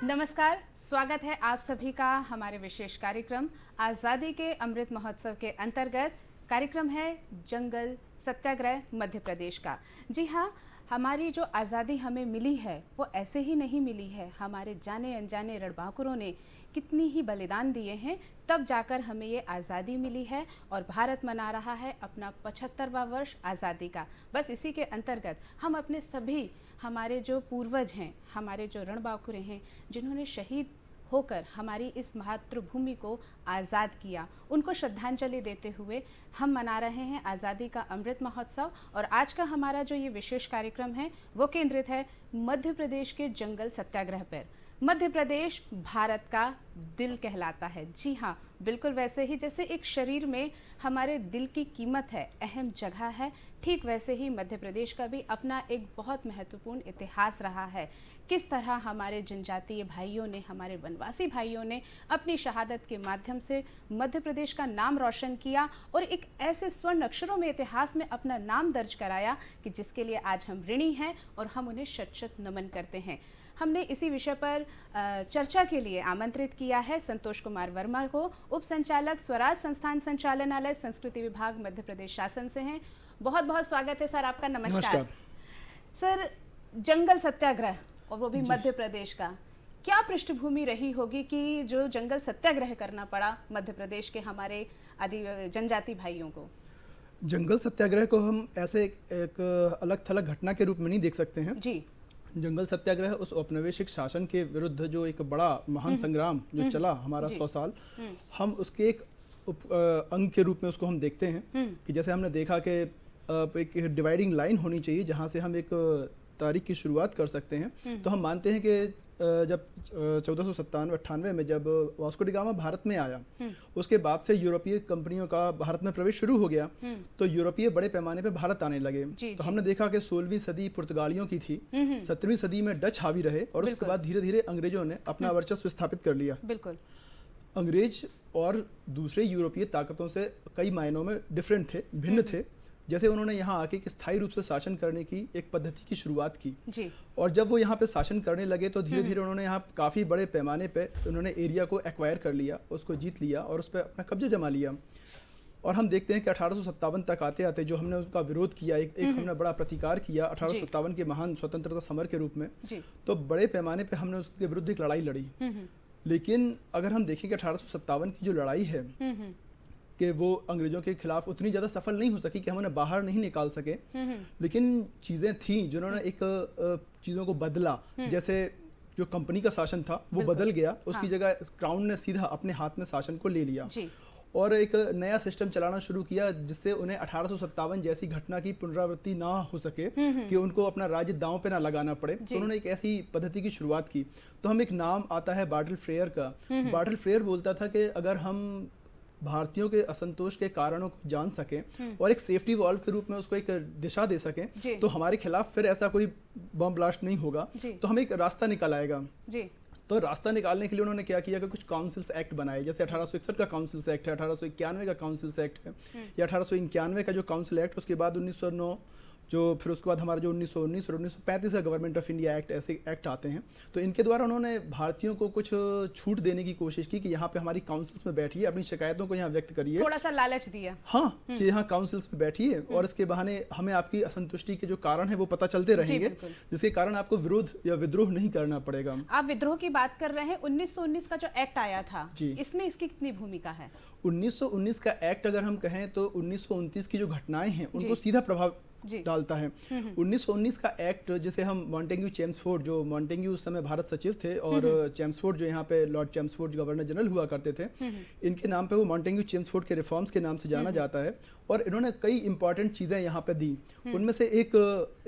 नमस्कार, स्वागत है आप सभी का हमारे विशेष कार्यक्रम आज़ादी के अमृत महोत्सव के अंतर्गत। कार्यक्रम है जंगल सत्याग्रह मध्य प्रदेश का। जी हाँ, हमारी जो आज़ादी हमें मिली है वो ऐसे ही नहीं मिली है। हमारे जाने अनजाने रणबांकुरों ने कितनी ही बलिदान दिए हैं, तब जाकर हमें ये आज़ादी मिली है और भारत मना रहा है अपना 75वां वर्ष आज़ादी का। बस इसी के अंतर्गत हम अपने सभी हमारे जो पूर्वज हैं, हमारे जो रणबांकुरे हैं, जिन्होंने शहीद होकर हमारी इस मातृभूमि को आज़ाद किया, उनको श्रद्धांजलि देते हुए हम मना रहे हैं आज़ादी का अमृत महोत्सव। और आज का हमारा जो ये विशेष कार्यक्रम है वो केंद्रित है मध्य प्रदेश के जंगल सत्याग्रह पर। मध्य प्रदेश भारत का दिल कहलाता है। जी हाँ, बिल्कुल वैसे ही जैसे एक शरीर में हमारे दिल की कीमत है, अहम जगह है, ठीक वैसे ही मध्य प्रदेश का भी अपना एक बहुत महत्वपूर्ण इतिहास रहा है। किस तरह हमारे जनजातीय भाइयों ने, हमारे वनवासी भाइयों ने अपनी शहादत के माध्यम से मध्य प्रदेश का नाम रोशन किया और एक ऐसे स्वर्ण अक्षरों में इतिहास में अपना नाम दर्ज कराया कि जिसके लिए आज हम ऋणी हैं और हम उन्हें शत शत नमन करते हैं। हमने इसी विषय पर चर्चा के लिए आमंत्रित किया है संतोष कुमार वर्मा को, उप संचालक स्वराज संस्थान संचालनालय संस्कृति विभाग मध्य प्रदेश शासन से हैं। बहुत बहुत स्वागत है सर आपका। नमस्कार सर। जंगल सत्याग्रह और वो भी मध्य प्रदेश का, क्या पृष्ठभूमि रही होगी कि जो जंगल सत्याग्रह करना पड़ा मध्य प्रदेश के हमारे आदि जनजाति भाइयों को? जंगल सत्याग्रह को हम ऐसे एक अलग थलग घटना के रूप में नहीं देख सकते हैं जी। जंगल सत्याग्रह उस औपनिवेशिक शासन के विरुद्ध जो एक बड़ा महान संग्राम जो चला हमारा 100 साल, हम उसके एक अंग के रूप में उसको हम देखते हैं कि जैसे हमने देखा कि एक डिवाइडिंग लाइन होनी चाहिए जहां से हम एक तारीख की शुरुआत कर सकते हैं। तो हम मानते हैं कि जब 1497-98 में जब वास्को डी गामा भारत में आया, उसके बाद से यूरोपीय कंपनियों का भारत में प्रवेश शुरू हो गया, तो यूरोपीय बड़े पैमाने पे भारत आने लगे। तो हमने देखा कि 16वीं सदी पुर्तगालियों की थी, 17वीं सदी में डच हावी रहे और उसके बाद धीरे धीरे अंग्रेजों ने अपना वर्चस्व स्थापित कर लिया। बिल्कुल। अंग्रेज और दूसरे यूरोपीय ताकतों से कई मायनों में डिफरेंट थे, भिन्न थे। जैसे उन्होंने यहाँ आके एक स्थायी रूप से शासन करने की एक पद्धति की शुरुआत की जी। और जब वो यहाँ पे शासन करने लगे तो धीरे धीरे उन्होंने यहाँ काफ़ी बड़े पैमाने पे उन्होंने एरिया को एक्वायर कर लिया, उसको जीत लिया और उस पर अपना कब्जा जमा लिया। और हम देखते हैं कि 1857 तक आते आते जो हमने उसका विरोध किया, एक हमने बड़ा प्रतिकार किया 1857 के महान स्वतंत्रता समर के रूप में, तो बड़े पैमाने पर हमने उसके विरुद्ध एक लड़ाई लड़ी। लेकिन अगर हम देखें कि 1857 की जो लड़ाई है कि वो अंग्रेजों के खिलाफ उतनी ज़्यादा सफल नहीं हो सकी कि हम उन्हें बाहर नहीं निकाल सके, लेकिन चीज़ें थी जिन्होंने एक चीज़ों को बदला। जैसे जो कंपनी का शासन था वो बदल गया, उसकी जगह क्राउन ने सीधा अपने हाथ में शासन को ले लिया और एक नया सिस्टम चलाना शुरू किया जिससे उन्हें 1857 जैसी घटना की पुनरावृत्ति ना हो सके कि उनको अपना राज्य दांव पे ना लगाना पड़े। तो उन्होंने एक ऐसी पद्धति की शुरुआत की। तो हम एक नाम आता है बार्टल फ्रेयर का। बार्टल फ्रेयर बोलता था कि अगर हम भारतीयों के असंतोष के कारणों को जान सकें और एक सेफ्टी वॉल्व के रूप में उसको एक दिशा दे सकें तो हमारे खिलाफ फिर ऐसा कोई बम ब्लास्ट नहीं होगा, तो हमें एक रास्ता निकल आएगा जी। तो रास्ता निकालने के लिए उन्होंने क्या किया कि कुछ काउंसिल्स एक्ट बनाए, जैसे 1861 का काउंसिल्स एक्ट है, 1891 का काउंसिल्स एक्ट है या 1891 का जो काउंसिल एक्ट, उसके बाद 1909 जो फिर उसके बाद हमारा जो 1919 और 1935 का गवर्नमेंट ऑफ इंडिया एक्ट, ऐसे एक्ट आते हैं। तो इनके द्वारा उन्होंने भारतीयों को कुछ छूट देने की कोशिश की कि यहाँ पे हमारी काउंसिल्स में बैठिए, अपनी शिकायतों को यहाँ व्यक्त करिए, थोड़ा सा लालच दिया। हाँ, कि यहाँ काउंसिल्स में बैठिए और इसके बहाने हमें आपकी असंतुष्टि के जो कारण है वो पता चलते रहेंगे, जिसके कारण आपको विरोध या विद्रोह नहीं करना पड़ेगा। आप विद्रोह की बात कर रहे हैं, 1919 का जो एक्ट आया था इसमें इसकी कितनी भूमिका है? 1919 का एक्ट अगर हम कहें तो 1929 की जो घटनाएं हैं उनको सीधा प्रभाव डालता है। 1919 का एक्ट, जिसे हम मॉन्टेग्यू चेम्सफोर्ड, जो मॉन्टेग्यू उस समय भारत सचिव थे और चेम्सफोर्ड जो यहाँ पे लॉर्ड चेम्सफोर्ड गवर्नर जनरल हुआ करते थे, इनके नाम पे वो मॉन्टेग्यू चेम्सफोर्ड के रिफॉर्म्स के नाम से जाना जाता है। और इन्होंने कई इंपॉर्टेंट चीज़ें यहाँ पे दी। उनमें से एक,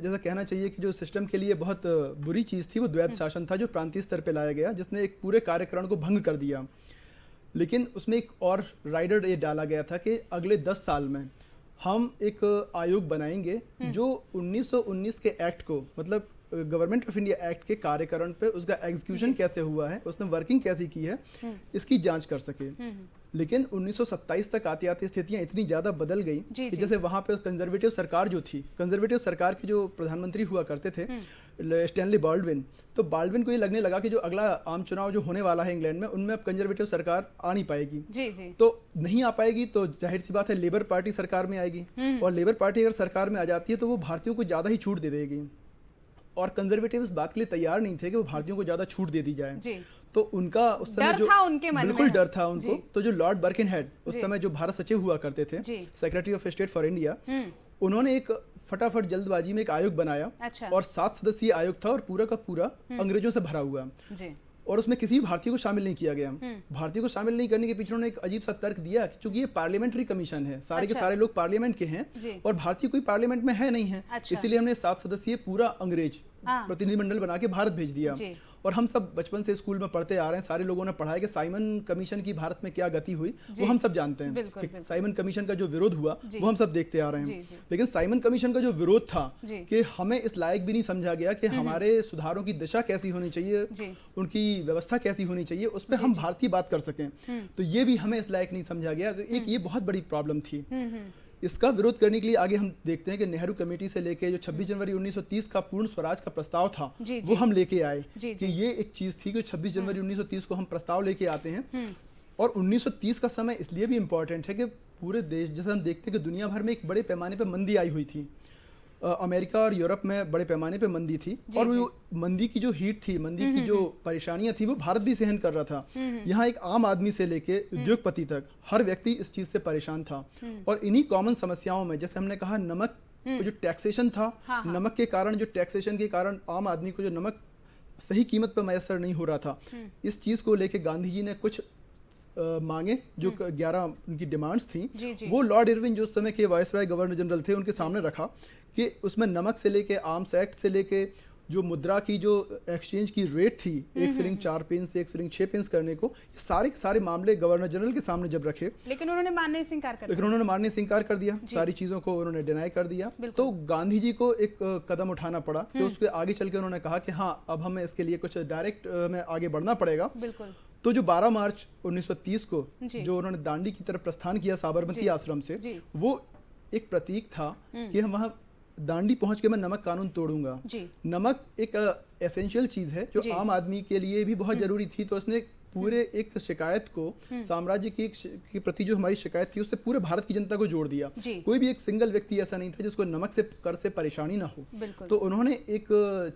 जैसा कहना चाहिए कि जो सिस्टम के लिए बहुत बुरी चीज़ थी वो द्वैध शासन था, जो प्रांतीय स्तर पर लाया गया, जिसने एक पूरे कार्यकारण को भंग कर दिया। लेकिन उसमें एक और राइडर ये डाला गया था कि अगले 10 साल में हम एक आयोग बनाएंगे जो 1919 के एक्ट को, मतलब गवर्नमेंट ऑफ इंडिया एक्ट के कार्यकरण पे उसका एग्जीक्यूशन कैसे हुआ है, उसने वर्किंग कैसी की है, इसकी जांच कर सके। लेकिन 1927 तक आते आते स्थितियां इतनी ज्यादा बदल गई कि जैसे वहां पे कंजर्वेटिव सरकार जो थी, कंजर्वेटिव सरकार के जो प्रधानमंत्री हुआ करते थे स्टैनली बाल्डविन, तो बाल्डविन को ये लगने लगा कि जो अगला आम चुनाव जो होने वाला है इंग्लैंड में, उनमें अब कंजर्वेटिव सरकार आ नहीं पाएगी। तो नहीं आ पाएगी तो जाहिर सी बात है लेबर पार्टी सरकार में आएगी, और लेबर पार्टी अगर सरकार में आ जाती है तो वो भारतीयों को ज्यादा ही छूट दे देगी, और कंजर्वेटिव इस बात के लिए तैयार नहीं थे कि वो भारतीयों को ज्यादा छूट दे दी जाए। तो उनका उस समय जो बिल्कुल डर था उनको, तो जो लॉर्ड बर्किनहेड उस समय जो भारत सचिव हुआ करते थे, secretary of state for India, उन्होंने एक फटाफट जल्दबाजी में एक आयोग बनाया। और 7 सदस्यीय आयोग था और पूरा का पूरा अंग्रेजों से भरा हुआ, और उसमें किसी भी भारतीय को शामिल नहीं किया गया। भारतीय को शामिल नहीं करने के पीछे उन्होंने एक अजीब सा तर्क दिया कि चूंकि ये पार्लियामेंट्री कमीशन है, सारे के सारे लोग पार्लियामेंट के हैं और भारतीय कोई पार्लियामेंट में है नहीं है, इसीलिए हमने 7 सदस्यीय पूरा अंग्रेज प्रतिनिधिमंडल बना के भारत भेज दिया। और हम सब बचपन से स्कूल में पढ़ते आ रहे हैं, सारे लोगों ने पढ़ा है कि साइमन कमीशन की भारत में क्या गति हुई, वो हम सब जानते हैं कि साइमन कमीशन का जो विरोध हुआ वो हम सब देखते आ रहे हैं। लेकिन साइमन कमीशन का जो विरोध था कि हमें इस लायक भी नहीं समझा गया कि हमारे सुधारों की दिशा कैसी होनी चाहिए, उनकी व्यवस्था कैसी होनी चाहिए, उस पर हम भारतीय बात कर सकें, तो ये भी हमें इस लायक नहीं समझा गया। तो एक ये बहुत बड़ी प्रॉब्लम थी। इसका विरोध करने के लिए आगे हम देखते हैं कि नेहरू कमेटी से लेके जो 26 जनवरी 1930 का पूर्ण स्वराज का प्रस्ताव था, वो हम लेके आए कि ये एक चीज थी कि 26 जनवरी 1930 को हम प्रस्ताव लेके आते हैं। और 1930 का समय इसलिए भी इम्पोर्टेंट है कि पूरे देश, जैसे हम देखते हैं कि दुनिया भर में एक बड़े पैमाने पर मंदी आई हुई थी, अमेरिका और यूरोप में बड़े पैमाने पे मंदी थी, और वो मंदी की जो हीट थी, मंदी की जो परेशानियां थी, वो भारत भी सहन कर रहा था। यहाँ एक आम आदमी से लेके उद्योगपति तक हर व्यक्ति इस चीज से परेशान था। और इन्हीं कॉमन समस्याओं में, जैसे हमने कहा, नमक जो टैक्सेशन था, नमक के कारण, जो टैक्सेशन के कारण आम आदमी को जो नमक सही कीमत पर मैसर नहीं हो रहा था, इस चीज को लेके गांधी जी ने कुछ मांगे, जो 11 उनकी डिमांड्स थी, वो लॉर्ड इरविन जो उस समय के वायसराय गवर्नर जनरल थे, उनके सामने रखा कि उसमें नमक से लेके आर्म्स एक्ट से लेके जो मुद्रा की जो एक्सचेंज की रेट थी 1 शिलिंग 4 पेंस से 1 शिलिंग 6 पेंस करने को, ये सारे के सारे मामले गवर्नर जनरल के सामने जब रखे, लेकिन उन्होंने मानने से इनकार कर दिया, सारी चीजों को उन्होंने डिनाई कर दिया। तो गांधी जी को एक कदम उठाना पड़ा कि उसके आगे चल के उन्होंने कहा कि हाँ, अब हमें इसके लिए कुछ डायरेक्ट में आगे बढ़ना पड़ेगा। तो जो 12 मार्च 1930 को जो उन्होंने दांडी की तरफ प्रस्थान किया साबरमती आश्रम से, वो एक प्रतीक था कि हम वहाँ दांडी पहुंच के मैं नमक कानून तोड़ूंगा। नमक एक एसेंशियल चीज है जो आम आदमी के लिए भी बहुत जरूरी थी। तो उसने पूरे एक शिकायत को, साम्राज्य की प्रति जो हमारी शिकायत थी, उससे पूरे भारत की जनता को जोड़ दिया। कोई भी एक सिंगल व्यक्ति ऐसा नहीं था जिसको नमक से, कर से परेशानी ना हो। तो उन्होंने एक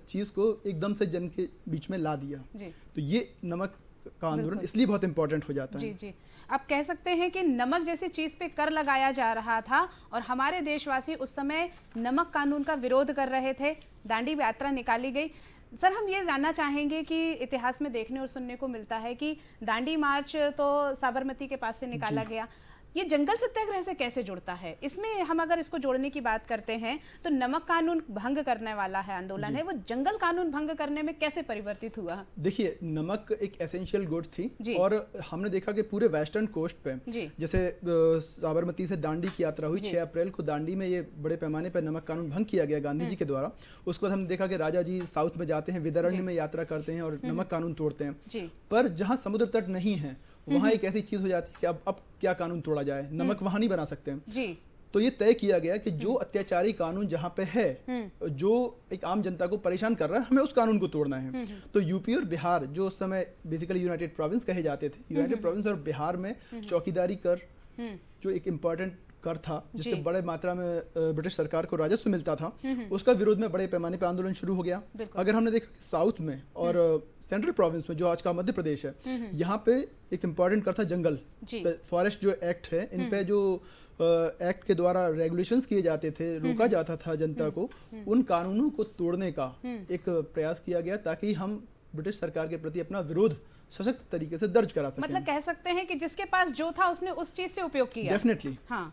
चीज को एकदम से जन के बीच में ला दिया। तो ये नमक का आंदोलन इसलिए बहुत इंपॉर्टेंट हो जाता है। जी। आप कह सकते हैं कि नमक जैसी चीज पे कर लगाया जा रहा था और हमारे देशवासी उस समय नमक कानून का विरोध कर रहे थे, दांडी यात्रा निकाली गई। सर, हम ये जानना चाहेंगे कि इतिहास में देखने और सुनने को मिलता है कि दांडी मार्च तो साबरमती के पास से निकाला गया, ये जंगल सत्याग्रह से कैसे जुड़ता है? इसमें हम अगर इसको जोड़ने की बात करते हैं तो नमक कानून भंग करने वाला है आंदोलन है, वो जंगल कानून भंग करने में कैसे परिवर्तित हुआ? देखिए, नमक एक एसेंशियल गुड थी और हमने देखा कि पूरे वेस्टर्न कोस्ट पे, जैसे साबरमती से दांडी की यात्रा हुई 6 अप्रैल को, दांडी में ये बड़े पैमाने पर नमक कानून भंग किया गया गांधी जी के द्वारा। उसके बाद हमने देखा कि राजा जी साउथ में जाते हैं, विदर्भ में यात्रा करते हैं और नमक कानून तोड़ते हैं। पर जहाँ समुद्र तट नहीं है वहाँ एक ऐसी चीज हो जाती है कि अब क्या कानून तोड़ा जाए, नमक वहां नहीं बना सकते हैं। तो ये तय किया गया कि जो अत्याचारी कानून जहाँ पे है, जो एक आम जनता को परेशान कर रहा है, हमें उस कानून को तोड़ना है। तो यूपी और बिहार, जो उस समय बेसिकली यूनाइटेड प्रोविंस कहे जाते थे, यूनाइटेड प्रोविंस और बिहार में चौकीदारी कर, जो एक इम्पोर्टेंट कर था जिससे बड़े मात्रा में ब्रिटिश सरकार को राजस्व मिलता था, उसका विरोध में बड़े पैमाने पर आंदोलन शुरू हो गया। अगर हमने देखा कि साउथ में और सेंट्रल प्रोविंस में, जो आज का मध्य प्रदेश है, यहाँ पे एक इम्पोर्टेंट कर था जंगल फॉरेस्ट जो एक्ट है, इन पे जो एक्ट के द्वारा रेगुलेशंस किए जाते थे, रोका जाता था जनता को, उन कानूनों को तोड़ने का एक प्रयास किया गया ताकि हम ब्रिटिश सरकार के प्रति अपना विरोध सशक्त तरीके से दर्ज करा सकें। मतलब कह सकते हैं कि जिसके पास जो था उसने उस चीज से उपयोग किया।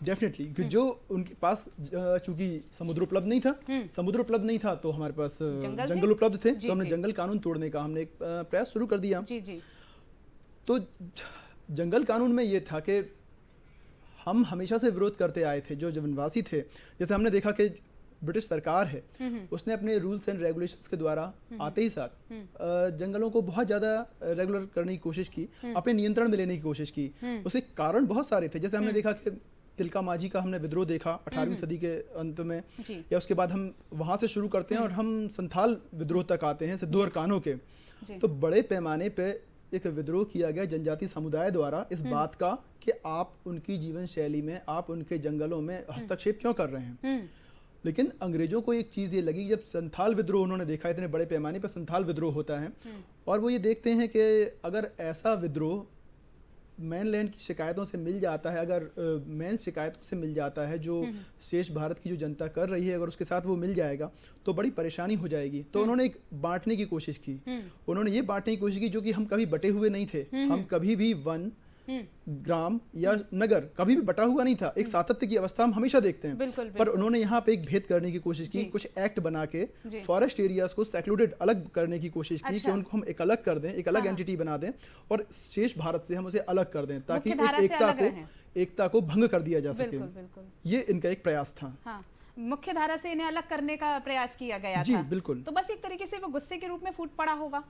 डेफिनेटली कि जो उनके पास, चूंकि समुद्र उपलब्ध नहीं था तो हमारे पास जंगल उपलब्ध थे, तो हमने जंगल कानून तोड़ने का हमने एक प्रयास शुरू कर दिया। तो जंगल कानून में ये था कि हम हमेशा से विरोध करते आए थे, जो वनवासी थे। जैसे हमने देखा कि ब्रिटिश सरकार है उसने अपने रूल्स एंड रेगुलेशंस के द्वारा आते ही साथ जंगलों को बहुत ज़्यादा रेगुलर करने की कोशिश की, अपने नियंत्रण में लेने की कोशिश की। उसके कारण बहुत सारे थे, जैसे हमने देखा कि तिलका मांझी का हमने विद्रोह देखा 18वीं सदी के अंत में, या उसके बाद हम वहाँ से शुरू करते हैं और हम संथाल विद्रोह तक आते हैं सिद्धू और कान्हो के। तो बड़े पैमाने पे एक विद्रोह किया गया जनजाति समुदाय द्वारा इस बात का कि आप उनकी जीवन शैली में, आप उनके जंगलों में हस्तक्षेप क्यों कर रहे हैं। लेकिन अंग्रेजों को एक चीज़ ये लगी, जब संथाल विद्रोह उन्होंने देखा, इतने बड़े पैमाने पर संथाल विद्रोह होता है, और वो ये देखते हैं कि अगर ऐसा विद्रोह मेनलैंड की शिकायतों से मिल जाता है, अगर मेन शिकायतों से मिल जाता है जो शेष भारत की जो जनता कर रही है, अगर उसके साथ वो मिल जाएगा तो बड़ी परेशानी हो जाएगी। तो उन्होंने एक बांटने की कोशिश की। उन्होंने ये बांटने की कोशिश की जो कि हम कभी बटे हुए नहीं थे, हम कभी भी वन, ग्राम या नगर कभी भी बटा हुआ नहीं था, एक सातत्य की अवस्था हम हमेशा देखते हैं। बिल्कुल। पर उन्होंने यहाँ पे एक भेद करने की कोशिश की, कुछ एक्ट बना के फॉरेस्ट एरियाज को सेक्लूडेड अलग करने की कोशिश की कि उनको हम एक अलग कर दें, एक अलग एंटिटी बना दें और शेष भारत से हम उसे अलग कर दें ताकि एकता को भंग कर दिया जा सके। ये इनका एक प्रयास था। मुख्य धारा से इन्हें अलग करने का प्रयास किया गया जी था। बिल्कुल। तो बस एक तरीके से वो गुस्से के रूप में फूट पड़ा होगा।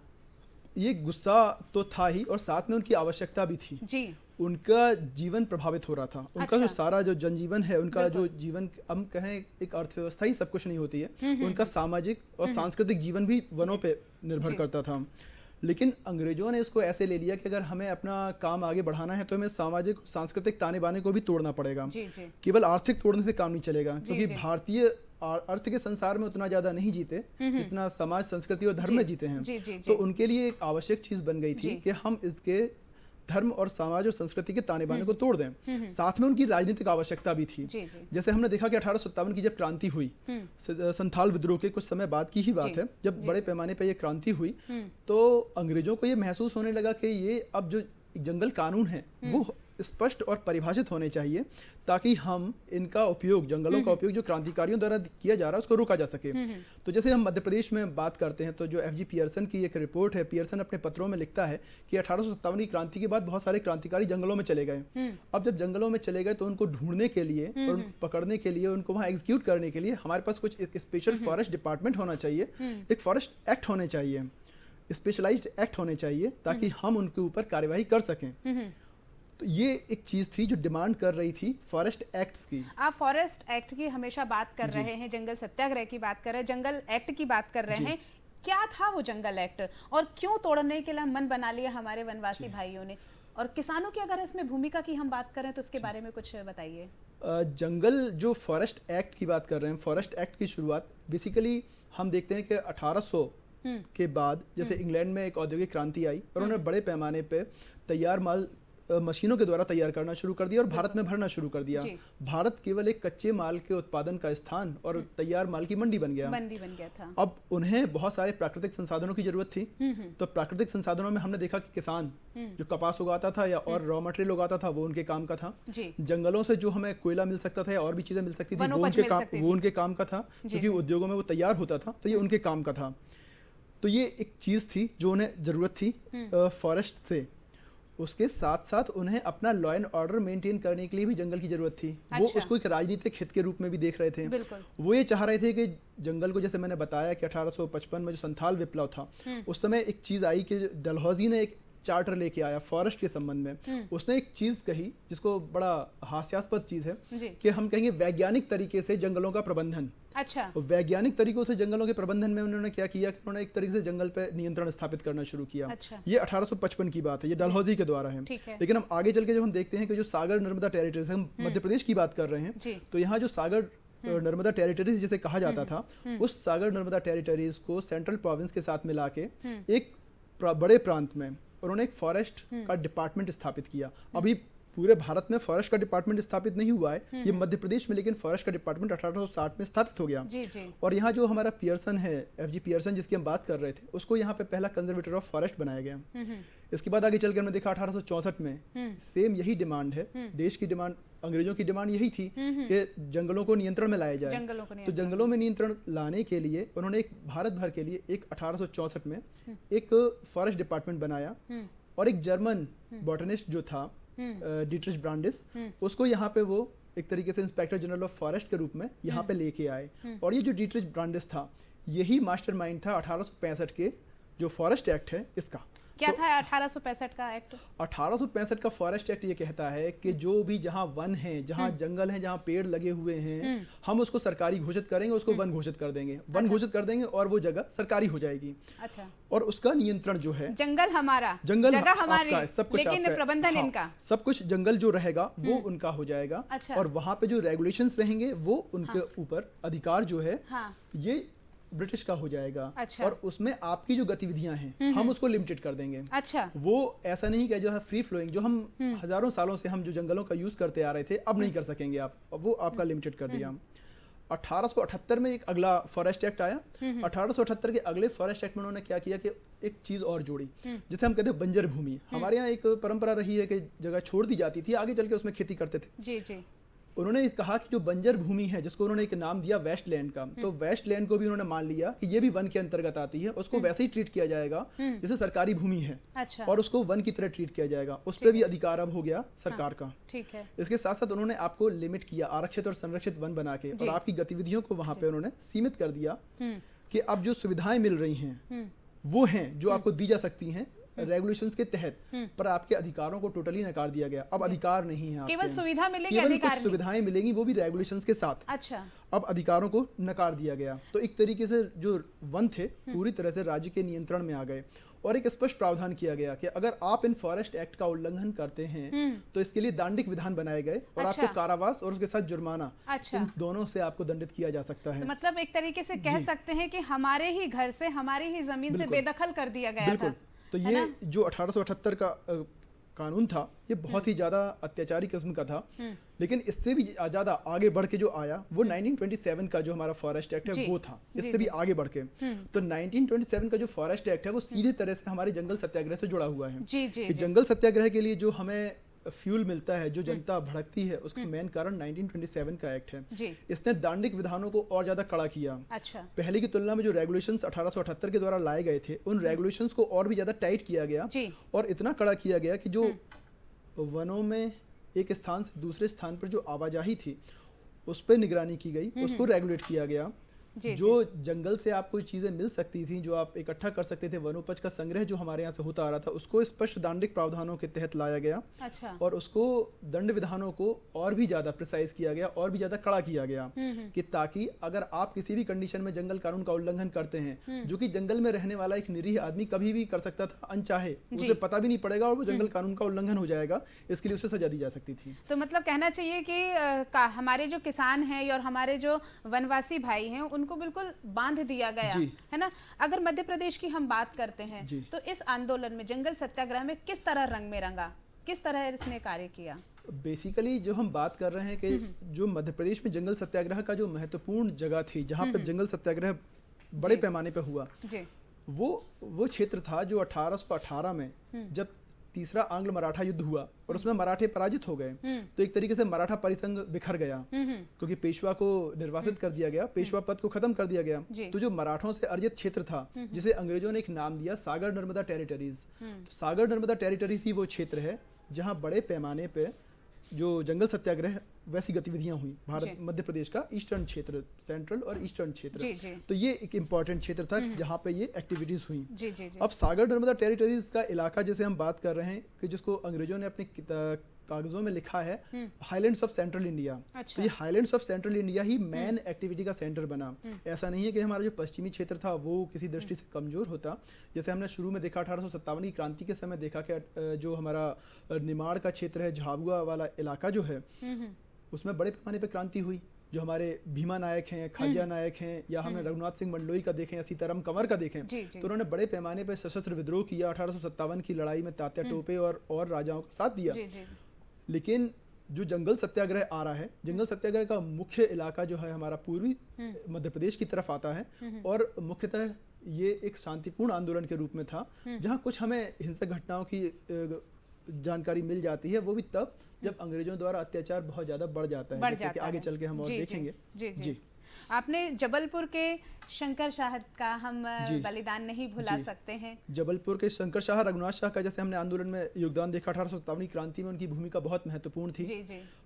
ये गुस्सा तो था ही और साथ में उनकी आवश्यकता भी थी जी। उनका जीवन प्रभावित हो रहा था, उनका जो सारा जो जनजीवन है, उनका जो जीवन, हम कहें एक अर्थव्यवस्था ही सब कुछ नहीं होती है, उनका सामाजिक और सांस्कृतिक जीवन भी वनों पे निर्भर करता था। लेकिन अंग्रेजों ने इसको ऐसे ले लिया कि अगर हमें अपना काम आगे बढ़ाना है तो हमें सामाजिक सांस्कृतिक ताने बाने को भी तोड़ना पड़ेगा। केवल आर्थिक तोड़ने से काम नहीं चलेगा, क्योंकि भारतीय अर्थ के संसार में उतना ज्यादा नहीं जीते जितना समाज, संस्कृति और धर्म में जीते हैं। तो उनके लिए एक आवश्यक चीज बन गई थी कि हम इसके धर्म और समाज और संस्कृति के ताने बाने को तोड़ दें। साथ में उनकी राजनीतिक आवश्यकता भी थी। जैसे हमने देखा कि 1857 की जब क्रांति हुई, संथाल विद्रोह के कुछ समय बाद की ही बात है, जब बड़े पैमाने पर यह क्रांति हुई, तो अंग्रेजों को यह महसूस होने लगा कि ये अब जो जंगल कानून है वो स्पष्ट और परिभाषित होने चाहिए ताकि हम इनका उपयोग, जंगलों का उपयोग जो क्रांतिकारियों द्वारा किया जा रहा है उसको रोका जा सके। तो जैसे हम मध्य प्रदेश में बात करते हैं तो जो एफजी पियर्सन की एक रिपोर्ट है, पियर्सन अपने पत्रों में लिखता है कि 1857 की क्रांति के बाद बहुत सारे क्रांतिकारी जंगलों में चले गए। अब जब जंगलों में चले गए तो उनको ढूंढने के लिए और उनको पकड़ने के लिए, उनको वहाँ एग्जीक्यूट करने के लिए हमारे पास कुछ एक स्पेशल फॉरेस्ट डिपार्टमेंट होना चाहिए, एक फॉरेस्ट एक्ट होने चाहिए, स्पेशलाइज्ड एक्ट होने चाहिए ताकि हम उनके ऊपर कार्यवाही कर सकें। तो ये एक चीज थी जो डिमांड कर रही थी फॉरेस्ट एक्ट्स की। आप फॉरेस्ट एक्ट की हमेशा बात कर रहे हैं, जंगल सत्याग्रह की बात कर रहे हैं, जंगल एक्ट की बात कर रहे हैं। क्या था वो जंगल एक्ट और क्यों तोड़ने के लिए मन बना लिया हमारे वनवासी भाइयों ने, और किसानों की अगर इसमें भूमिका की हम बात करें तो उसके बारे में कुछ बताइए। जंगल जो फॉरेस्ट एक्ट की बात कर रहे हैं, फॉरेस्ट एक्ट की शुरुआत बेसिकली हम देखते हैं कि 1800 के बाद जैसे इंग्लैंड में एक औद्योगिक क्रांति आई और उन्होंने बड़े पैमाने पे तैयार माल मशीनों के द्वारा तैयार करना शुरू कर दिया और भारत में भरना शुरू कर दिया। भारत केवल एक कच्चे माल के उत्पादन का स्थान और तैयार माल की मंडी बन गया था। अब उन्हें बहुत सारे प्राकृतिक संसाधनों की जरूरत थी। तो प्राकृतिक संसाधनों में हमने देखा कि किसान जो कपास उगाता था या और रॉ मटेरियल उगाता था वो उनके काम का था। जंगलों से जो हमें कोयला मिल सकता था या और भी चीजें मिल सकती थी वो उनके काम का था, क्योंकि उद्योगों में वो तैयार होता था, तो ये उनके काम का था। तो ये एक चीज थी जो उन्हें जरूरत थी फॉरेस्ट से। उसके साथ साथ उन्हें अपना लॉ एंड ऑर्डर मेंटेन करने के लिए भी जंगल की जरूरत थी। वो उसको एक राजनीतिक हित के रूप में भी देख रहे थे। वो ये चाह रहे थे कि जंगल को, जैसे मैंने बताया कि 1855 में जो संथाल विप्लव था उस समय एक चीज आई कि डलहौजी ने एक चार्टर लेके आया फॉरेस्ट के संबंध में। उसने एक चीज कही जिसको बड़ा हास्यास्पद चीज है कि हम कहेंगे वैज्ञानिक तरीके से जंगलों का प्रबंधन। अच्छा। वैज्ञानिक तरीकों से जंगलों के प्रबंधन में उन्होंने क्या किया कि उन्होंने एक तरीके से जंगल पे नियंत्रण स्थापित करना शुरू किया। अच्छा। ये 1855 की बात है, ये डलहौजी के द्वारा है। लेकिन हम आगे चल के जब हम देखते हैं कि जो सागर नर्मदा टेरिटरीज, हम मध्य प्रदेश की बात कर रहे हैं, तो यहाँ जो सागर नर्मदा टेरिटरीज जिसे कहा जाता था, उस सागर नर्मदा टेरिटरीज को सेंट्रल प्रोविंस के साथ मिला के एक बड़े प्रांत में उन्होंने एक फॉरेस्ट का डिपार्टमेंट स्थापित किया। अभी पूरे भारत में फॉरेस्ट का डिपार्टमेंट स्थापित नहीं हुआ है, ये मध्य प्रदेश में लेकिन फॉरेस्ट का डिपार्टमेंट 1860 में स्थापित हो गया। और यहाँ जो हमारा पियर्सन है, एफजी पियर्सन जिसकी हम बात कर रहे थे, उसको यहाँ पे पहला कंजर्वेटर ऑफ फॉरेस्ट बनाया गया। इसके बाद आगे चलकर हमने देखा 1864 में सेम यही डिमांड है, देश की डिमांड, अंग्रेजों की डिमांड यही थी कि जंगलों को नियंत्रण में लाया जाए। तो जंगलों में नियंत्रण लाने के लिए उन्होंने एक भारत भर के लिए एक 1864 में एक फॉरेस्ट डिपार्टमेंट बनाया और एक जर्मन बॉटनिस्ट जो था डीट्रिच ब्रांडिस, उसको यहाँ पे वो एक तरीके से इंस्पेक्टर जनरल ऑफ फॉरेस्ट के रूप में यहाँ पे लेके आए। और ये जो डीट्रिच ब्रांडिस था, यही मास्टरमाइंड था 1865 के जो फॉरेस्ट एक्ट है इसका। क्या था 1865 का एक्ट? 1865 का फॉरेस्ट एक्ट ये कहता है कि जो भी जहाँ वन है, जहाँ जंगल है, जहाँ पेड़ लगे हुए हैं, हम उसको सरकारी घोषित करेंगे, उसको वन घोषित कर देंगे, वन घोषित कर देंगे और वो जगह सरकारी हो जाएगी। अच्छा। और उसका नियंत्रण जो है, जंगल हमारा, जंगल जगह हमारी, आपका है, सब कुछ लेकिन आपका, प्रबंधन हाँ, इनका, सब कुछ जंगल जो रहेगा वो उनका हो जाएगा। अच्छा। और वहाँ पे जो रेगुलेशंस रहेंगे वो उनके ऊपर अधिकार जो है ये ब्रिटिश का हो जाएगा। अच्छा। और उसमें आपकी जो गतिविधियां हैं हम उसको लिमिटेड कर देंगे। अच्छा। वो ऐसा नहीं कि जो है फ्री फ्लोइंग, जो हम हजारों सालों से हम जो जंगलों का यूज करते आ रहे थे, अब नहीं कर सकेंगे आप, वो आपका लिमिटेड कर दिया। 1878 में एक अगला फॉरेस्ट एक्ट आया। 1878 के अगले फॉरेस्ट एक्ट में उन्होंने क्या किया कि एक चीज और जोड़ी, जिसे हम कहते हैं बंजर भूमि। हमारे यहाँ एक परंपरा रही है कि जगह छोड़ दी जाती थी, आगे चल के उसमें खेती करते थे। जी जी। उन्होंने कहा कि जो बंजर भूमि है, जिसको उन्होंने एक नाम दिया वेस्टलैंड का, तो वेस्टलैंड को भी उन्होंने मान लिया कि ये भी वन के अंतर्गत आती है, उसको वैसे ही ट्रीट किया जाएगा जैसे सरकारी भूमि है। अच्छा। और उसको वन की तरह ट्रीट किया जाएगा, उस पर भी अधिकार अब हो गया सरकार का। ठीक है। इसके साथ साथ उन्होंने आपको लिमिट किया, आरक्षित और संरक्षित वन बना के, और आपकी गतिविधियों को वहां पे उन्होंने सीमित कर दिया कि अब जो सुविधाएं मिल रही हैं वो हैं जो आपको दी जा सकती हैं रेगुलेशंस के तहत, पर आपके अधिकारों को टोटली नकार दिया गया। अब अधिकार नहीं है, केवल सुविधा मिलेगी, केवल अधिकार कुछ सुविधाएं मिलेंगी, वो भी रेगुलेशंस के साथ। अच्छा। अब अधिकारों को नकार दिया गया। तो एक तरीके से जो वन थे पूरी तरह से राज्य के नियंत्रण में आ गए। और एक स्पष्ट प्रावधान किया गया कि अगर आप इन फॉरेस्ट एक्ट का उल्लंघन करते हैं तो इसके लिए दांडिक विधान बनाए गए और अच्छा। आपको कारावास और उसके साथ जुर्माना, अच्छा। इन दोनों से आपको दंडित किया जा सकता है। तो मतलब एक तरीके से कह सकते हैं कि हमारे ही घर से, हमारी ही जमीन से बेदखल कर दिया गया था। तो ये जो 1878 का कानून था, ये बहुत ही ज्यादा अत्याचारी किस्म का था। लेकिन इससे भी ज्यादा आगे बढ़ के जो आया वो 1927 का जो हमारा फॉरेस्ट एक्ट है वो था, इससे भी आगे बढ़ के। तो 1927 का जो फॉरेस्ट एक्ट है वो सीधे तरह से हमारे जंगल सत्याग्रह से जुड़ा हुआ है। कि जंगल सत्याग्रह के लिए जो हमें फ्यूल मिलता है, जो जनता भड़कती है, उसका मेन कारण 1927 का एक्ट है। इसने दांडिक विधानों को और ज्यादा कड़ा किया। अच्छा। पहले की तुलना में जो रेगुलेशंस 1878 के द्वारा लाए गए थे, उन रेगुलेशंस को और भी ज्यादा टाइट किया गया और इतना कड़ा किया गया कि जो वनों में एक स्थान से दूसरे स्थान पर जो आवाजाही थी उस पर निगरानी की गई, उसको रेगुलेट किया गया। जो जंगल से आपको चीजें मिल सकती थी, जो आप इकट्ठा कर सकते थे, वनोपज का संग्रह जो हमारे यहाँ से होता आ रहा था, उसको स्पष्ट दांडिक प्रावधानों के तहत लाया गया। अच्छा। और उसको दंड विधानों को और भी ज्यादा प्रिसाइज किया गया और भी ज्यादा कड़ा किया गया कि ताकि अगर आप किसी भी कंडीशन में जंगल कानून का उल्लंघन करते हैं, जो कि जंगल में रहने वाला एक निरीह आदमी कभी भी कर सकता था अनचाहे, उसे पता भी नहीं पड़ेगा और वो जंगल कानून का उल्लंघन हो जाएगा, इसके लिए उसे सजा दी जा सकती थी। तो मतलब कहना चाहिए कि हमारे जो किसान हैं और हमारे जो वनवासी भाई हैं उनको बिल्कुल बांध दिया गया है ना। अगर मध्य प्रदेश की हम बात करते हैं तो इस आंदोलन में, जंगल सत्याग्रह में किस तरह रंग में रंगा, किस तरह इसने कार्य किया? बेसिकली जो हम बात कर रहे हैं कि जो मध्य प्रदेश में जंगल सत्याग्रह का जो महत्वपूर्ण जगह थी, जहां पर जंगल सत्याग्रह बड़े पैमाने पर हुआ, वो क्षेत्र था जो 1818 में जब तीसरा आंग्ल मराठा युद्ध हुआ और उसमें मराठे पराजित हो गए, तो एक तरीके से मराठा परिसंघ बिखर गया क्योंकि पेशवा को निर्वासित कर दिया गया, पेशवा पद को खत्म कर दिया गया। तो जो मराठों से अर्जित क्षेत्र था, जिसे अंग्रेजों ने एक नाम दिया सागर नर्मदा टेरिटरीज, तो सागर नर्मदा टेरिटरीज ही वो क्षेत्र है जहां बड़े पैमाने पे जो जंगल सत्याग्रह वैसी गतिविधियां हुई। भारत मध्य प्रदेश का ईस्टर्न क्षेत्र, सेंट्रल और ईस्टर्न क्षेत्र, तो ये एक इम्पोर्टेंट क्षेत्र था जहां पे ये एक्टिविटीज हुई। अब सागर नर्मदा टेरिटरीज का इलाका जैसे हम बात कर रहे हैं कि जिसको अंग्रेजों ने अपने कागजों में लिखा है हाईलैंड्स ऑफ सेंट्रल इंडिया। अच्छा। तो ये highlands of central India he main activity का सेंटर बना। ऐसा नहीं है कि हमारा जो पश्चिमी क्षेत्र था वो किसी दृष्टि से कमजोर होता। जैसे हमने शुरू में देखा 1857 की क्रांति के समय देखा कि जो हमारा निमाड़ का क्षेत्र है, झाबुआ वाला इलाका जो है, उसमें बड़े पैमाने पर क्रांति हुई। जो हमारे भीमा नायक हैं, खाजिया नायक हैं, या हमने रघुनाथ सिंह मंडलोई का देखें या सीताराम कंवर का देखें, तो उन्होंने बड़े पैमाने पर सशस्त्र विद्रोह किया। 1857 की लड़ाई में तात्या टोपे और राजाओं का साथ दिया। लेकिन जो जंगल सत्याग्रह आ रहा है, जंगल सत्याग्रह का मुख्य इलाका जो है हमारा पूर्वी मध्य प्रदेश की तरफ आता है और मुख्यतः ये एक शांतिपूर्ण आंदोलन के रूप में था, जहां कुछ हमें हिंसक घटनाओं की जानकारी मिल जाती है, वो भी तब जब अंग्रेजों द्वारा अत्याचार बहुत ज्यादा बढ़ जाता है, जैसे कि आगे चल के हम और देखेंगे। जी। आपने जबलपुर के शंकर शाह का हम बलिदान नहीं भुला सकते हैं। जबलपुर के शंकर शाह, रघुनाथ शाह का जैसे हमने आंदोलन में योगदान देखा, 1857 की क्रांति में उनकी भूमिका बहुत महत्वपूर्ण थी।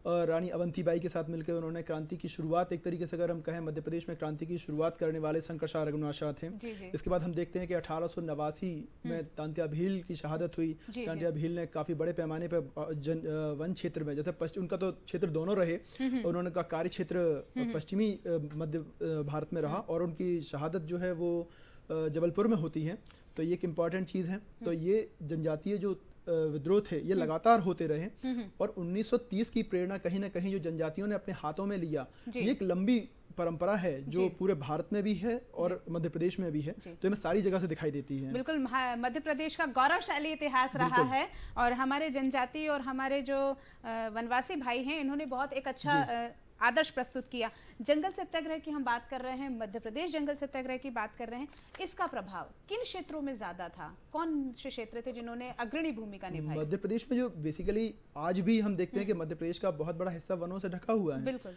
रानी अवंतीबाई के साथ मिलकर उन्होंने क्रांति की शुरुआत, एक तरीके से अगर हम कहें मध्य प्रदेश में क्रांति की शुरुआत करने वाले शंकरशाह रघुनाथ शाह थे। इसके बाद हम देखते हैं कि 1889 में तांत्या भील की शहादत हुई। तांत्या भील ने काफ़ी बड़े पैमाने पर वन क्षेत्र में, जैसे उनका तो क्षेत्र दोनों रहे, उन्होंने का कार्य क्षेत्र पश्चिमी मध्य भारत में रहा और उनकी शहादत जो है वो जबलपुर में होती है। तो ये एक इम्पॉर्टेंट चीज़ है। तो ये जनजातीय जो विद्रोह थे ये लगातार होते रहे और 1930 की प्रेरणा कहीं ना कहीं जो जनजातियों ने अपने हाथों में लिया, ये एक लंबी परंपरा है जो पूरे भारत में भी है और मध्य प्रदेश में भी है। तो हमें सारी जगह से दिखाई देती है। बिल्कुल, मध्य प्रदेश का गौरवशाली इतिहास रहा है और हमारे जनजाति और हमारे जो वनवासी भाई हैं इन्होंने बहुत एक अच्छा आदर्श प्रस्तुत किया। जंगल सत्याग्रह की हम बात कर रहे हैं, मध्य प्रदेश जंगल सत्याग्रह की बात कर रहे हैं, इसका प्रभाव किन क्षेत्रों में ज्यादा था? कौन से क्षेत्र थे जिन्होंने अग्रणी भूमिका निभाई? मध्य प्रदेश में जो बेसिकली आज भी हम देखते हैं कि मध्य प्रदेश का बहुत बड़ा हिस्सा वनों से ढका हुआ है। बिल्कुल।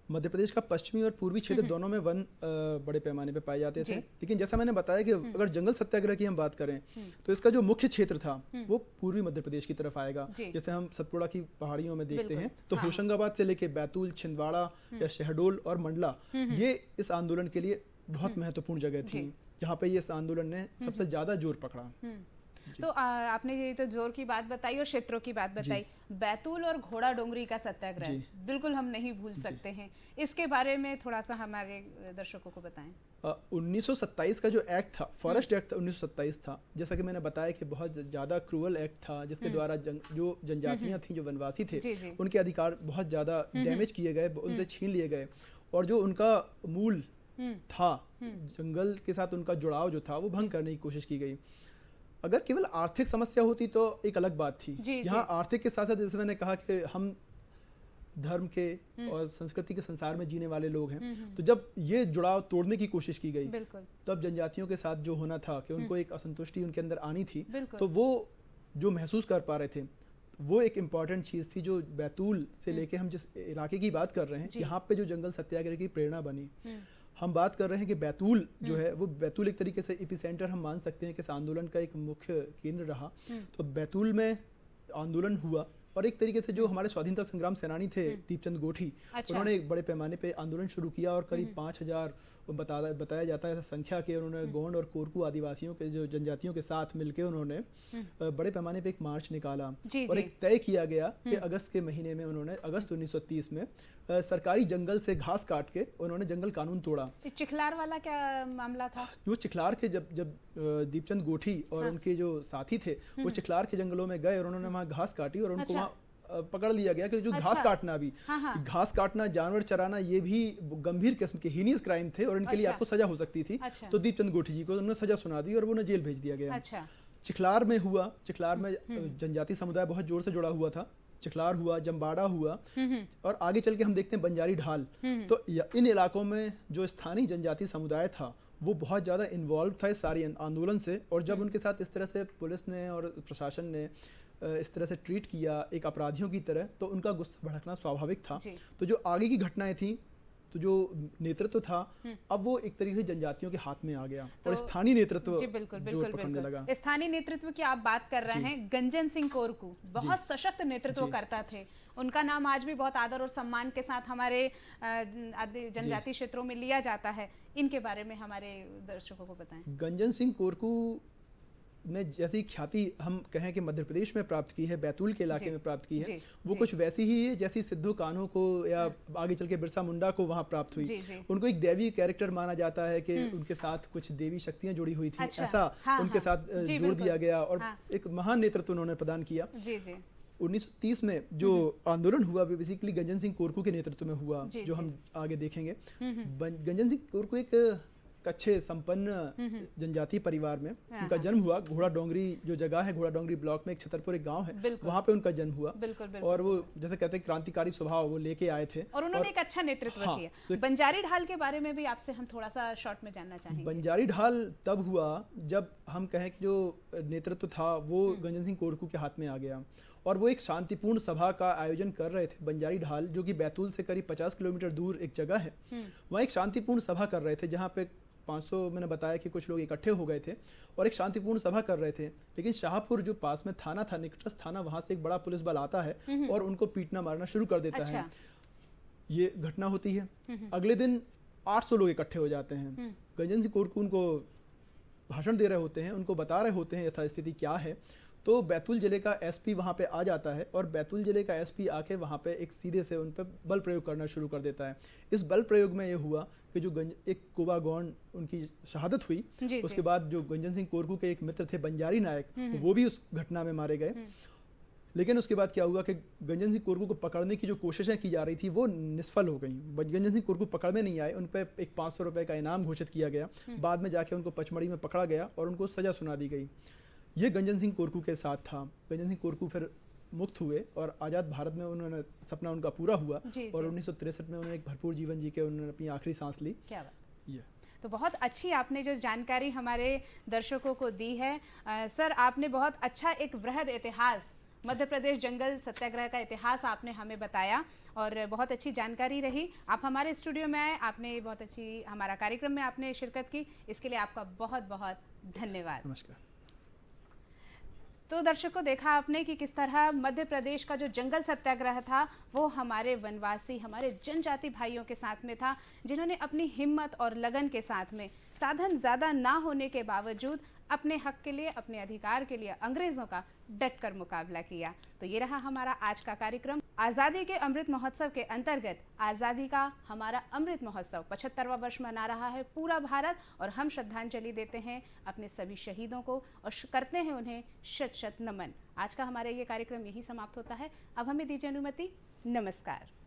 मध्य प्रदेश का पश्चिमी और पूर्वी क्षेत्र दोनों में वन बड़े पैमाने पे पाए जाते थे। लेकिन जैसा मैंने बताया कि अगर जंगल सत्याग्रह की हम बात करें तो इसका जो मुख्य क्षेत्र था वो पूर्वी मध्य प्रदेश की तरफ आएगा। जैसे हम सतपुड़ा की पहाड़ियों में देखते हैं तो होशंगाबाद से लेके बैतूल, छिंदवाड़ा या शहडोल और मंडला, ये इस आंदोलन के लिए बहुत महत्वपूर्ण जगह थी, जहाँ पे इस आंदोलन ने सबसे ज्यादा जोर पकड़ा। तो आपने ये तो जोर की बात बताई और क्षेत्रों की बात बताई, बैतूल और घोड़ा डोंगरी का सत्याग्रह बिल्कुल हम नहीं भूल सकते हैं, इसके बारे में थोड़ा सा हमारे दर्शकों को बताएं। 1927 का जो एक्ट था, फॉरेस्ट एक्ट 1927 था, जैसा कि मैंने बताया कि बहुत ज़्यादा क्रूअल एक्ट था, जिसके द्वारा जो जनजातियाँ थी, जो वनवासी थे, उनके अधिकार बहुत ज़्यादा डैमेज किए गए, उनसे छीन लिए गए और जो उनका मूल था, जंगल के साथ उनका जुड़ाव जो था वो भंग करने की कोशिश की गई। अगर केवल आर्थिक समस्या होती तो एक अलग बात थी। यहाँ आर्थिक के साथ साथ जैसे मैंने कहा कि हम धर्म के और संस्कृति के संसार में जीने वाले लोग हैं, तो जब ये जुड़ाव तोड़ने की कोशिश की गई तब जनजातियों के साथ जो होना था कि उनको एक असंतुष्टि उनके अंदर आनी थी, तो वो जो महसूस कर पा रहे थे वो एक इम्पॉर्टेंट चीज़ थी जो बैतूल से लेके हम जिस इलाके की बात कर रहे हैं, यहाँ पे जो जंगल सत्याग्रह की प्रेरणा बनी। हम बात कर रहे हैं कि बैतूल जो है वो बैतूल एक तरीके से एपिसेंटर हम मान सकते हैं कि इस आंदोलन का एक मुख्य केंद्र रहा। तो बैतूल में आंदोलन हुआ और एक तरीके से जो हमारे स्वाधीनता संग्राम सेनानी थे दीपचंद गोठी, उन्होंने एक बड़े पैमाने पे आंदोलन शुरू किया और करीब 5000 बताया जाता है संख्या के उन्होंने गोंड और कोरकू आदिवासियों के जो जनजातियों के साथ मिलकर उन्होंने बड़े पैमाने पे एक मार्च निकाला और एक तय किया गया कि अगस्त के महीने में उन्होंने अगस्त 1930 में सरकारी जंगल से घास काट के उन्होंने जंगल कानून तोड़ा। चिखलार वाला क्या मामला था? वो चिखलार के जब दीपचंद गोठी और उनके जो साथी थे वो चिखलार के जंगलों में गए और उन्होंने वहाँ घास काटी और उनको वहाँ पकड़ लिया गया कि जो घास काटना भी, घास काटना, जानवर चराना, ये भी गंभीर किस्म के हीनियस क्राइम थे और इनके लिए आपको सजा हो सकती थी। तो दीपचंद गोठी जी को उन्होंने सजा सुना दी और वो उन्हें जेल भेज दिया गया। चिखलार में हुआ, चिखलार में जनजाति समुदाय बहुत जोर से जुड़ा हुआ था। चिखलार हुआ, जम्बाड़ा हुआ और आगे चल के हम देखते हैं बंजारी ढाल। तो इन इलाकों में जो स्थानीय जनजाति समुदाय था वो बहुत ज़्यादा इन्वॉल्व था इस सारी आंदोलन से, और जब उनके साथ इस तरह से पुलिस ने और प्रशासन ने इस तरह से ट्रीट किया एक अपराधियों की तरह, तो उनका गुस्सा भड़कना स्वाभाविक था। तो जो आगे की घटनाएं थी, तो जो नेतृत्व था अब वो एक तरीके से जनजातियों के हाथ में आ गया और स्थानीय नेतृत्व जोर पकड़ने लगा। स्थानीय नेतृत्व की आप बात कर रहे हैं, गंजन सिंह कोरकू बहुत सशक्त नेतृत्व करता थे, उनका नाम आज भी बहुत आदर और सम्मान के साथ हमारे जनजातीय क्षेत्रों में लिया जाता है। इनके बारे में हमारे दर्शकों को बताएं। गंजन सिंह कोरकू ने जैसी ख्याति हम कहें कि मध्य प्रदेश में प्राप्त की है, बैतूल के इलाके में प्राप्त की है, वो कुछ वैसी ही है जैसी सिद्धू कान्हू को या आगे चल के बिरसा मुंडा को वहाँ प्राप्त हुई। उनको एक देवी कैरेक्टर माना जाता है कि उनके साथ कुछ देवी शक्तियाँ जुड़ी हुई थी, ऐसा उनके साथ जोड़ दिया गया और एक महान नेतृत्व उन्होंने प्रदान किया। 1930 में जो आंदोलन हुआ बेसिकली गंजन सिंह कोरकू के नेतृत्व में हुआ, जो हम आगे देखेंगे। गंजन सिंह कोरकू एक अच्छे संपन्न जनजातीय परिवार में उनका जन्म हुआ। घोड़ा डोंगरी जो जगह है, घोड़ा डोंगरी ब्लॉक में एक छतरपुर एक गांव है, वहाँ पे उनका जन्म हुआ। और वो जैसे कहते हैं क्रांतिकारी स्वभाव वो लेके आए थे और उन्होंने एक अच्छा नेतृत्व किया। तो बंजारी ढाल के बारे में भी आपसे हम थोड़ा सा शॉर्ट में जानना चाहेंगे। बंजारी ढाल तब हुआ जब हम कहें कि जो नेतृत्व था वो गंजन सिंह कोरकू के हाथ में आ गया और वो एक शांतिपूर्ण सभा का आयोजन कर रहे थे। बंजारी ढाल जो कि बैतूल से करीब 50 किलोमीटर दूर एक जगह है, वहाँ एक शांतिपूर्ण सभा कर रहे थे जहाँ पे 500 मैंने बताया कि कुछ लोग इकट्ठे हो गए थे और एक शांतिपूर्ण सभा कर रहे थे, लेकिन शाहपुर जो पास में थाना था, निकटस्थ थाना, वहां से एक बड़ा पुलिस बल आता है और उनको पीटना मारना शुरू कर देता है। ये घटना होती है। अगले दिन 800 लोग इकट्ठे हो जाते हैं। गंजन सिंह कोरकू उनको भाषण दे रहे होते हैं, उनको बता रहे होते हैं यथास्थिति क्या है। तो बैतूल जिले का एसपी वहां पे आ जाता है और बैतूल जिले का एसपी आके वहां पे एक सीधे से उन पे बल प्रयोग करना शुरू कर देता है। इस बल प्रयोग में ये हुआ कि जो एक कुबा गौंड उनकी शहादत हुई, उसके बाद जो गंजन सिंह कोरकू के एक मित्र थे बंजारी नायक, वो भी उस घटना में मारे गए। लेकिन उसके बाद क्या हुआ कि गंजन सिंह कोरकू को पकड़ने की जो कोशिशें की जा रही थी वो निष्फल हो गई। गंजन सिंह कोरकू पकड़ में नहीं आए, उन पर एक 500 रुपए का इनाम घोषित किया गया। बाद में जाके उनको पचमढ़ी में पकड़ा गया और उनको सजा सुना दी गई। ये गंजन सिंह कोरकू के साथ था। गंजन सिंह कोरकू फिर मुक्त हुए और आज़ाद भारत में उन्होंने सपना उनका पूरा हुआ और 1963 में उन्होंने एक भरपूर जीवन जी के उन्होंने अपनी आखिरी सांस ली। क्या बात। तो बहुत अच्छी आपने जो जानकारी हमारे दर्शकों को दी है। सर, आपने बहुत अच्छा एक वृहद इतिहास, मध्य प्रदेश जंगल सत्याग्रह का इतिहास आपने हमें बताया और बहुत अच्छी जानकारी रही। आप हमारे स्टूडियो में आए, आपने बहुत अच्छी हमारा कार्यक्रम में आपने शिरकत की, इसके लिए आपका बहुत बहुत धन्यवाद। नमस्कार। तो दर्शकों, देखा आपने कि किस तरह मध्य प्रदेश का जो जंगल सत्याग्रह था वो हमारे वनवासी, हमारे जनजाति भाइयों के साथ में था, जिन्होंने अपनी हिम्मत और लगन के साथ में, साधन ज़्यादा ना होने के बावजूद अपने हक के लिए, अपने अधिकार के लिए अंग्रेज़ों का डटकर मुकाबला किया। तो ये रहा हमारा आज का कार्यक्रम। आज़ादी के अमृत महोत्सव के अंतर्गत आज़ादी का हमारा अमृत महोत्सव 75वां वर्ष मना रहा है पूरा भारत, और हम श्रद्धांजलि देते हैं अपने सभी शहीदों को और करते हैं उन्हें शत शत नमन। आज का हमारा ये कार्यक्रम यहीं समाप्त होता है। अब हमें दीजिए अनुमति। नमस्कार।